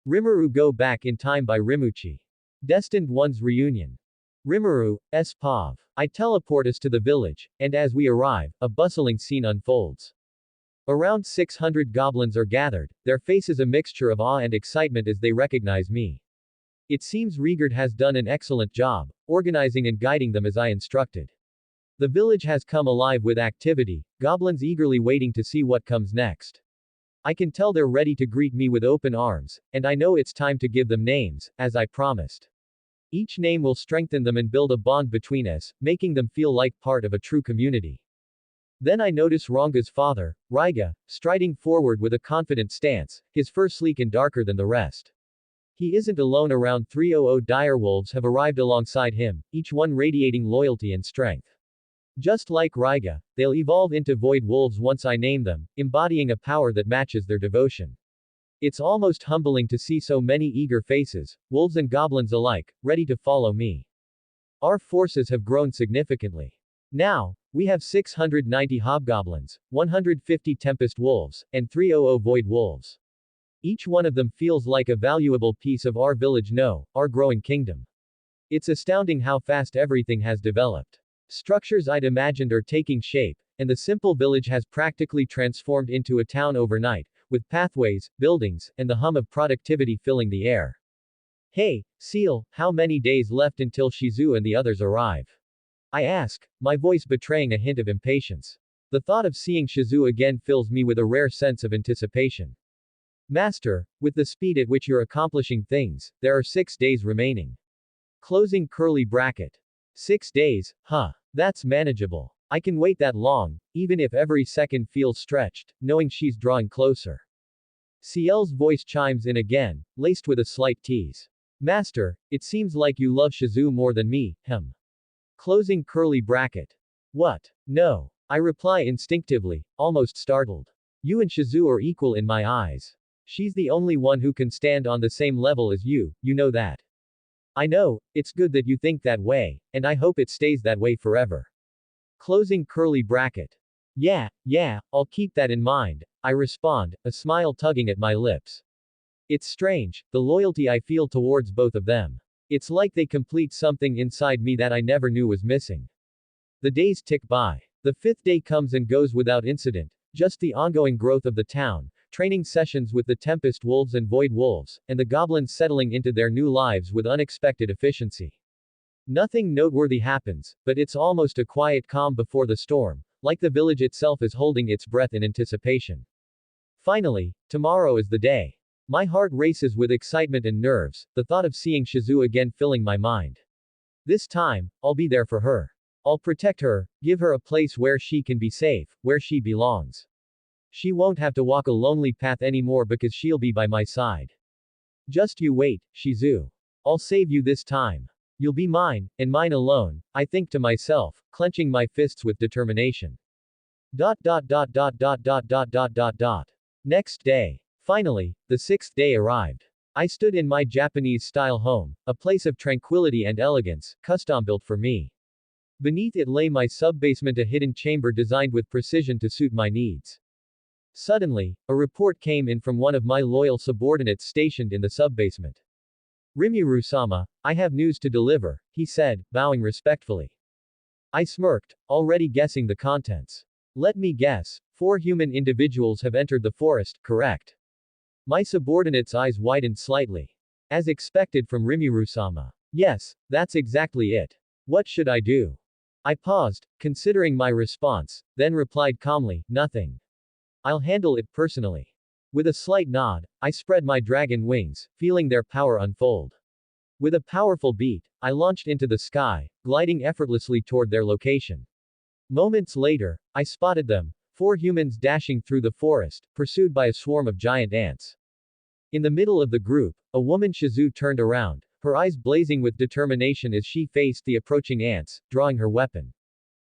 RIMURU Go Back in Time by Rimu-chi. Destined One's Reunion. RIMURU, S. Pav. I teleport us to the village, and as we arrive, a bustling scene unfolds. Around 600 goblins are gathered, their faces a mixture of awe and excitement as they recognize me. It seems Rigard has done an excellent job, organizing and guiding them as I instructed. The village has come alive with activity, goblins eagerly waiting to see what comes next. I can tell they're ready to greet me with open arms, and I know it's time to give them names, as I promised. Each name will strengthen them and build a bond between us, making them feel like part of a true community. Then I notice Ranga's father, Riga, striding forward with a confident stance, his fur sleek and darker than the rest. He isn't alone. Around 300 direwolves have arrived alongside him, each one radiating loyalty and strength. Just like Riga, they'll evolve into void wolves once I name them, embodying a power that matches their devotion. It's almost humbling to see so many eager faces, wolves and goblins alike, ready to follow me. Our forces have grown significantly. Now, we have 690 hobgoblins, 150 tempest wolves, and 300 void wolves. Each one of them feels like a valuable piece of our village, no, our growing kingdom. It's astounding how fast everything has developed. Structures I'd imagined are taking shape, and the simple village has practically transformed into a town overnight, with pathways, buildings, and the hum of productivity filling the air. Hey, Seal, how many days left until Shizu and the others arrive? I ask, my voice betraying a hint of impatience. The thought of seeing Shizu again fills me with a rare sense of anticipation. Master, with the speed at which you're accomplishing things, there are 6 days remaining. Closing curly bracket. 6 days, huh? That's manageable. I can wait that long, even if every second feels stretched, knowing she's drawing closer. Ciel's voice chimes in again, laced with a slight tease. Master, it seems like you love Shizu more than me, Closing curly bracket. What? No. I reply instinctively, almost startled. You and Shizu are equal in my eyes. She's the only one who can stand on the same level as you know that. I know, it's good that you think that way, and I hope it stays that way forever. Closing curly bracket. Yeah, I'll keep that in mind, I respond, a smile tugging at my lips. It's strange, the loyalty I feel towards both of them. It's like they complete something inside me that I never knew was missing. The days tick by. The 5th day comes and goes without incident, just the ongoing growth of the town, training sessions with the Tempest Wolves and Void Wolves, and the goblins settling into their new lives with unexpected efficiency. Nothing noteworthy happens, but it's almost a quiet calm before the storm, like the village itself is holding its breath in anticipation. Finally, tomorrow is the day. My heart races with excitement and nerves, the thought of seeing Shizu again filling my mind. This time, I'll be there for her. I'll protect her, give her a place where she can be safe, where she belongs. She won't have to walk a lonely path anymore because she'll be by my side. Just you wait, Shizu. I'll save you this time. You'll be mine, and mine alone, I think to myself, clenching my fists with determination. Next day. Finally, the 6th day arrived. I stood in my Japanese-style home, a place of tranquility and elegance, custom-built for me. Beneath it lay my sub-basement, a hidden chamber designed with precision to suit my needs. Suddenly, a report came in from one of my loyal subordinates stationed in the sub-basement. Rimuru-sama, I have news to deliver, he said, bowing respectfully. I smirked, already guessing the contents. Let me guess, 4 human individuals have entered the forest, correct? My subordinate's eyes widened slightly. As expected from Rimuru-sama. Yes, that's exactly it. What should I do? I paused, considering my response, then replied calmly, nothing. I'll handle it personally. With a slight nod, I spread my dragon wings, feeling their power unfold. With a powerful beat, I launched into the sky, gliding effortlessly toward their location. Moments later, I spotted them, 4 humans dashing through the forest, pursued by a swarm of giant ants. In the middle of the group, a woman Shizu turned around, her eyes blazing with determination as she faced the approaching ants, drawing her weapon.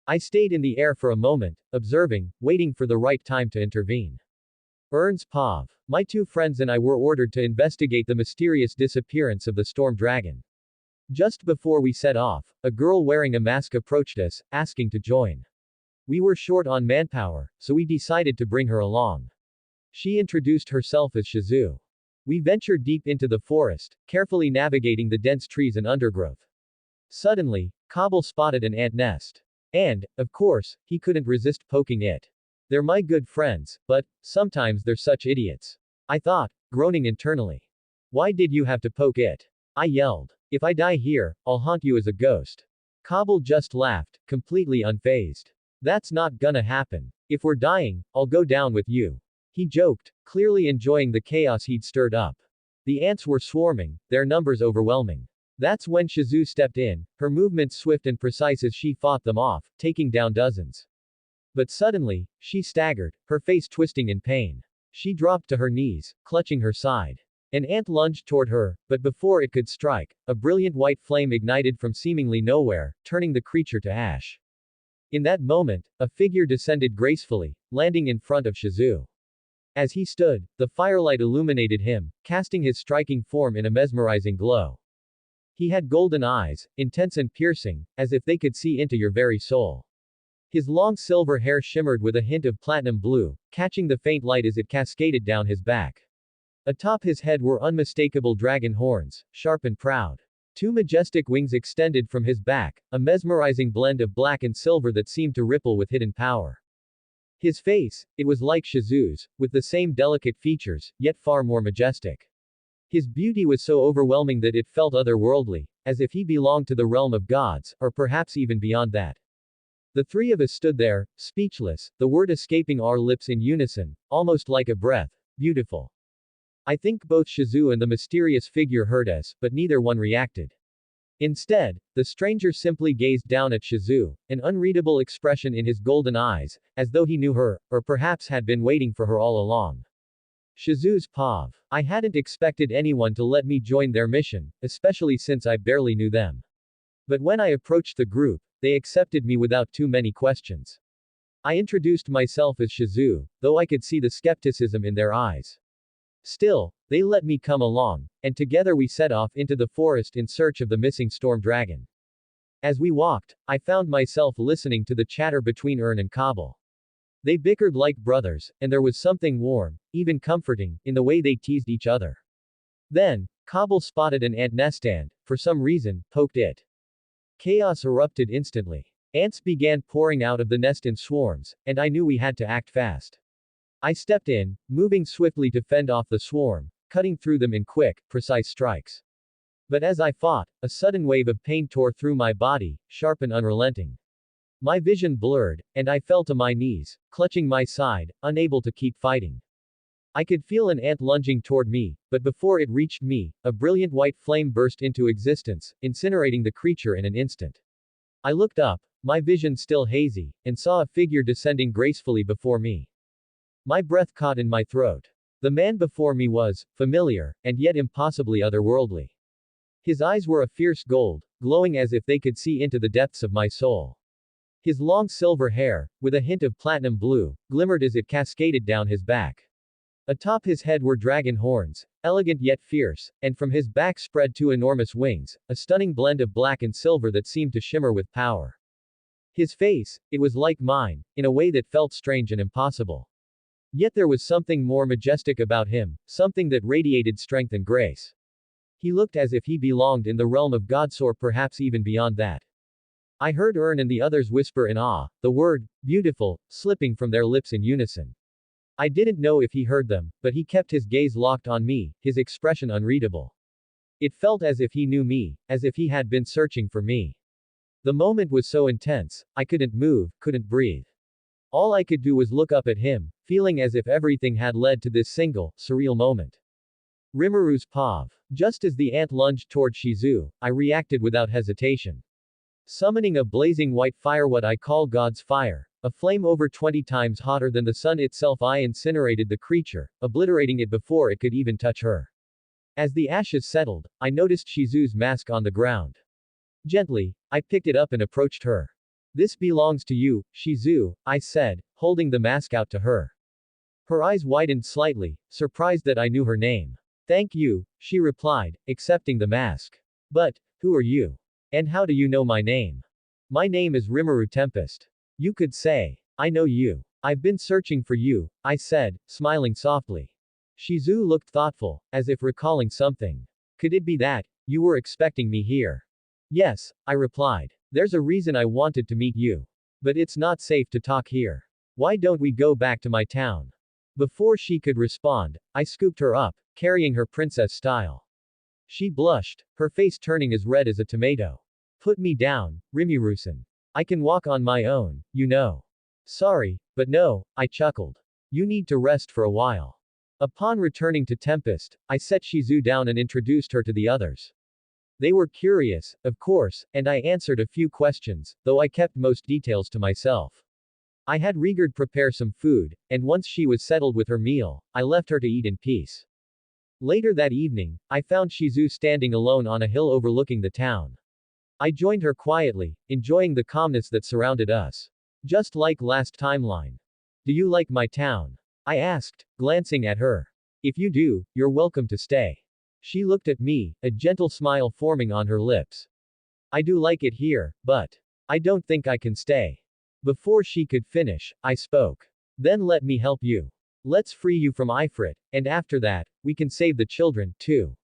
I stayed in the air for a moment, observing, waiting for the right time to intervene. Ernst Pav. My 2 friends and I were ordered to investigate the mysterious disappearance of the storm dragon. Just before we set off, a girl wearing a mask approached us, asking to join. We were short on manpower, so we decided to bring her along. She introduced herself as Shizu. We ventured deep into the forest, carefully navigating the dense trees and undergrowth. Suddenly, Kabul spotted an ant nest. And, of course, he couldn't resist poking it. They're my good friends, but, sometimes they're such idiots. I thought, groaning internally. Why did you have to poke it? I yelled. If I die here, I'll haunt you as a ghost. Kabul just laughed, completely unfazed. That's not gonna happen. If we're dying, I'll go down with you. He joked, clearly enjoying the chaos he'd stirred up. The ants were swarming, their numbers overwhelming. That's when Shizu stepped in, her movements swift and precise as she fought them off, taking down dozens. But suddenly, she staggered, her face twisting in pain. She dropped to her knees, clutching her side. An ant lunged toward her, but before it could strike, a brilliant white flame ignited from seemingly nowhere, turning the creature to ash. In that moment, a figure descended gracefully, landing in front of Shizu. As he stood, the firelight illuminated him, casting his striking form in a mesmerizing glow. He had golden eyes, intense and piercing, as if they could see into your very soul. His long silver hair shimmered with a hint of platinum blue, catching the faint light as it cascaded down his back. Atop his head were unmistakable dragon horns, sharp and proud. Two majestic wings extended from his back, a mesmerizing blend of black and silver that seemed to ripple with hidden power. His face, it was like Shizu's, with the same delicate features, yet far more majestic. His beauty was so overwhelming that it felt otherworldly, as if he belonged to the realm of gods, or perhaps even beyond that. The three of us stood there, speechless, the word escaping our lips in unison, almost like a breath. Beautiful. I think both Shizu and the mysterious figure heard us, but neither one reacted. Instead, the stranger simply gazed down at Shizu, an unreadable expression in his golden eyes, as though he knew her, or perhaps had been waiting for her all along. Shizu's pav. I hadn't expected anyone to let me join their mission, especially since I barely knew them. But when I approached the group, they accepted me without too many questions. I introduced myself as Shizu, though I could see the skepticism in their eyes. Still, they let me come along, and together we set off into the forest in search of the missing storm dragon. As we walked, I found myself listening to the chatter between Ern and Kabul. They bickered like brothers, and there was something warm, even comforting, in the way they teased each other. Then, Kabul spotted an ant nest and, for some reason, poked it. Chaos erupted instantly. Ants began pouring out of the nest in swarms, and I knew we had to act fast. I stepped in, moving swiftly to fend off the swarm, cutting through them in quick, precise strikes. But as I fought, a sudden wave of pain tore through my body, sharp and unrelenting. My vision blurred, and I fell to my knees, clutching my side, unable to keep fighting. I could feel an ant lunging toward me, but before it reached me, a brilliant white flame burst into existence, incinerating the creature in an instant. I looked up, my vision still hazy, and saw a figure descending gracefully before me. My breath caught in my throat. The man before me was familiar, and yet impossibly otherworldly. His eyes were a fierce gold, glowing as if they could see into the depths of my soul. His long silver hair, with a hint of platinum blue, glimmered as it cascaded down his back. Atop his head were dragon horns, elegant yet fierce, and from his back spread two enormous wings, a stunning blend of black and silver that seemed to shimmer with power. His face, it was like mine, in a way that felt strange and impossible. Yet there was something more majestic about him, something that radiated strength and grace. He looked as if he belonged in the realm of gods or perhaps even beyond that. I heard Ern and the others whisper in awe, the word, beautiful, slipping from their lips in unison. I didn't know if he heard them, but he kept his gaze locked on me, his expression unreadable. It felt as if he knew me, as if he had been searching for me. The moment was so intense, I couldn't move, couldn't breathe. All I could do was look up at him, feeling as if everything had led to this single, surreal moment. Rimuru's pav. Just as the ant lunged toward Shizu, I reacted without hesitation. Summoning a blazing white fire, what I call God's fire, a flame over 20 times hotter than the sun itself, I incinerated the creature, obliterating it before it could even touch her. As the ashes settled, I noticed Shizu's mask on the ground. Gently, I picked it up and approached her. This belongs to you, Shizu, I said, holding the mask out to her. Her eyes widened slightly, surprised that I knew her name. Thank you, she replied, accepting the mask. But, who are you? And how do you know my name? My name is Rimuru Tempest. You could say, I know you. I've been searching for you, I said, smiling softly. Shizu looked thoughtful, as if recalling something. Could it be that you were expecting me here? Yes, I replied. There's a reason I wanted to meet you. But it's not safe to talk here. Why don't we go back to my town? Before she could respond, I scooped her up, carrying her princess style. She blushed, her face turning as red as a tomato. Put me down, Rimuru-san. I can walk on my own, you know. Sorry, but no, I chuckled. You need to rest for a while. Upon returning to Tempest, I set Shizu down and introduced her to the others. They were curious, of course, and I answered a few questions, though I kept most details to myself. I had Rigard prepare some food, and once she was settled with her meal, I left her to eat in peace. Later that evening, I found Shizu standing alone on a hill overlooking the town. I joined her quietly, enjoying the calmness that surrounded us. Just like last timeline. Do you like my town? I asked, glancing at her. If you do, you're welcome to stay. She looked at me, a gentle smile forming on her lips. I do like it here, but I don't think I can stay. Before she could finish, I spoke. Then let me help you. Let's free you from Ifrit, and after that, we can save the children, too.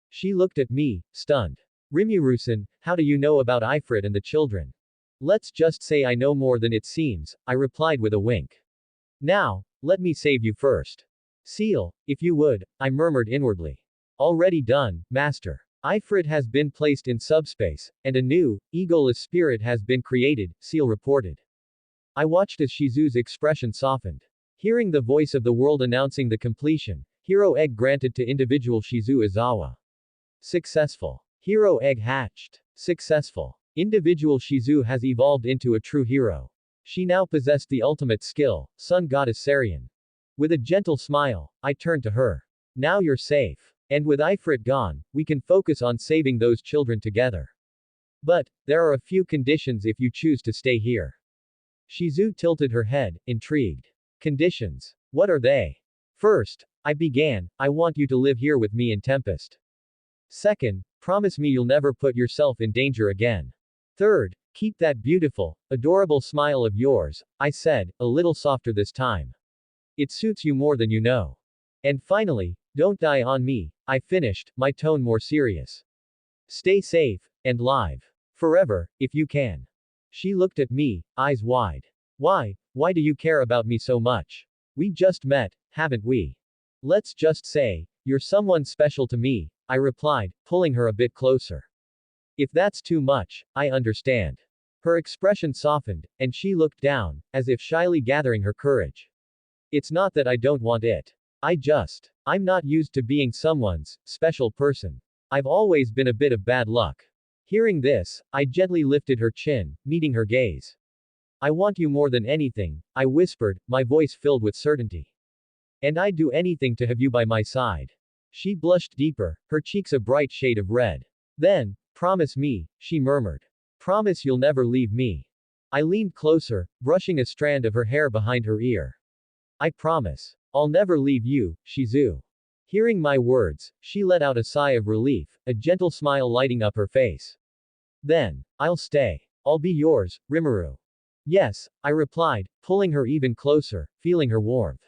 She looked at me, stunned. Rimuru-san, how do you know about Ifrit and the children? Let's just say I know more than it seems, I replied with a wink. Now, let me save you first. Seal, if you would, I murmured inwardly. Already done, master. Ifrit has been placed in subspace, and a new, egoless spirit has been created, Seal reported. I watched as Shizu's expression softened. Hearing the voice of the world announcing the completion, Hero Egg granted to individual Shizu Izawa. Successful. Hero Egg hatched. Successful. Individual Shizu has evolved into a true hero. She now possessed the ultimate skill, Sun Goddess Sarian. With a gentle smile, I turned to her. Now you're safe. And with Ifrit gone, we can focus on saving those children together. But, there are a few conditions if you choose to stay here. Shizu tilted her head, intrigued. Conditions. What are they? First, I began, I want you to live here with me in Tempest. Second, promise me you'll never put yourself in danger again. Third, keep that beautiful, adorable smile of yours, I said, a little softer this time. It suits you more than you know. And finally, don't die on me, I finished, my tone more serious. Stay safe, and live. Forever, if you can. She looked at me, eyes wide. Why do you care about me so much? We just met, haven't we? Let's just say, you're someone special to me, I replied, pulling her a bit closer. If that's too much, I understand. Her expression softened, and she looked down, as if shyly gathering her courage. It's not that I don't want it. I'm not used to being someone's special person. I've always been a bit of bad luck. Hearing this, I gently lifted her chin, meeting her gaze. I want you more than anything, I whispered, my voice filled with certainty. And I'd do anything to have you by my side. She blushed deeper, her cheeks a bright shade of red. Then, promise me, she murmured. Promise you'll never leave me. I leaned closer, brushing a strand of her hair behind her ear. I promise. I'll never leave you, Shizu. Hearing my words, she let out a sigh of relief, a gentle smile lighting up her face. Then, I'll stay. I'll be yours, Rimuru. Yes, I replied, pulling her even closer, feeling her warmth.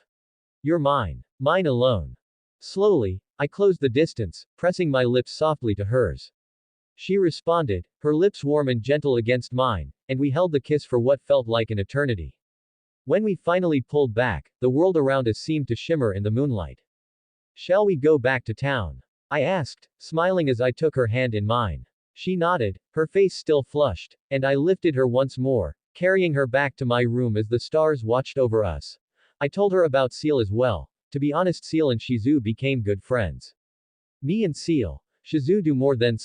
You're mine. Mine alone. Slowly, I closed the distance, pressing my lips softly to hers. She responded, her lips warm and gentle against mine, and we held the kiss for what felt like an eternity. When we finally pulled back, the world around us seemed to shimmer in the moonlight. Shall we go back to town? I asked, smiling as I took her hand in mine. She nodded, her face still flushed, and I lifted her once more, carrying her back to my room as the stars watched over us. I told her about Seal as well. To be honest, Seal and Shizu became good friends. Me and Seal, Shizu do more than